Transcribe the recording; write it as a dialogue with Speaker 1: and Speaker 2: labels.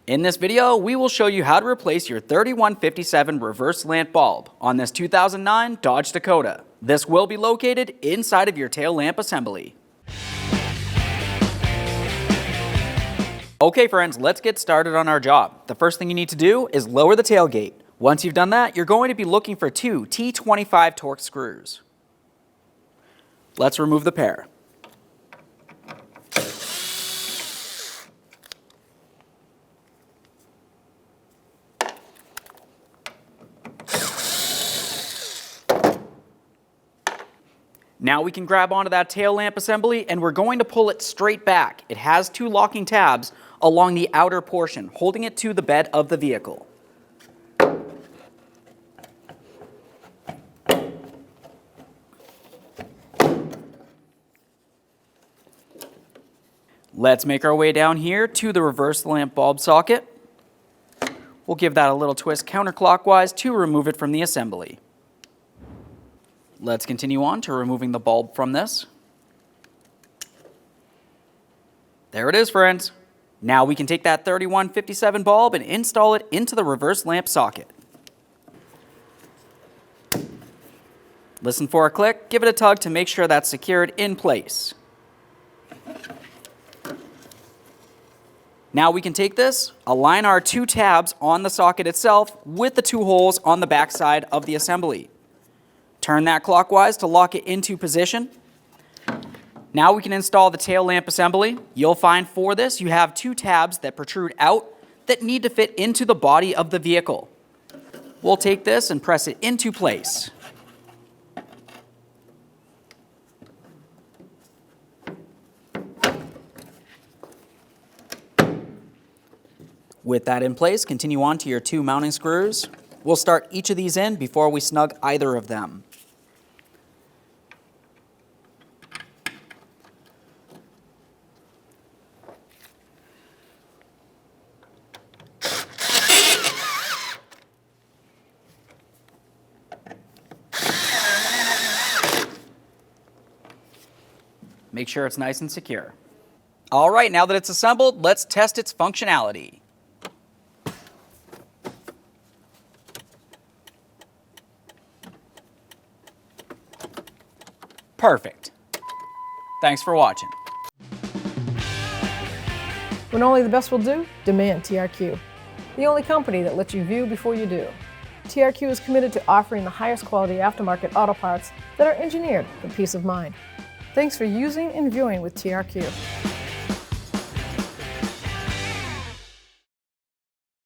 Speaker 1: In this video, we will show you how to replace your 3157 reverse lamp bulb on this 2009 Dodge Dakota. This will be located inside of your tail lamp assembly. Okay friends, let's get started on our job. The first thing you need to do is lower the tailgate. Once you've done that, you're going to be looking for two T25 Torx screws. Let's remove the pair. Now we can grab onto that tail lamp assembly and we're going to pull it straight back. It has two locking tabs along the outer portion, holding it to the bed of the vehicle. Let's make our way down here to the reverse lamp bulb socket. We'll give that a little twist counterclockwise to remove it from the assembly. Let's continue on to removing the bulb from this. There it is, friends. Now we can take that 3157 bulb and install it into the reverse lamp socket. Listen for a click, give it a tug to make sure that's secured in place. Now we can take this, align our two tabs on the socket itself with the two holes on the back side of the assembly. Turn that clockwise to lock it into position. Now we can install the tail lamp assembly. You'll find for this you have two tabs that protrude out that need to fit into the body of the vehicle. We'll take this and press it into place. With that in place, continue on to your two mounting screws. We'll start each of these in before we snug either of them. Make sure it's nice and secure. All right, now that it's assembled, let's test its functionality. Perfect. Thanks for watching.
Speaker 2: When only the best will do, demand TRQ. The only company that lets you view before you do. TRQ is committed to offering the highest quality aftermarket auto parts that are engineered for peace of mind. Thanks for using and viewing with TRQ.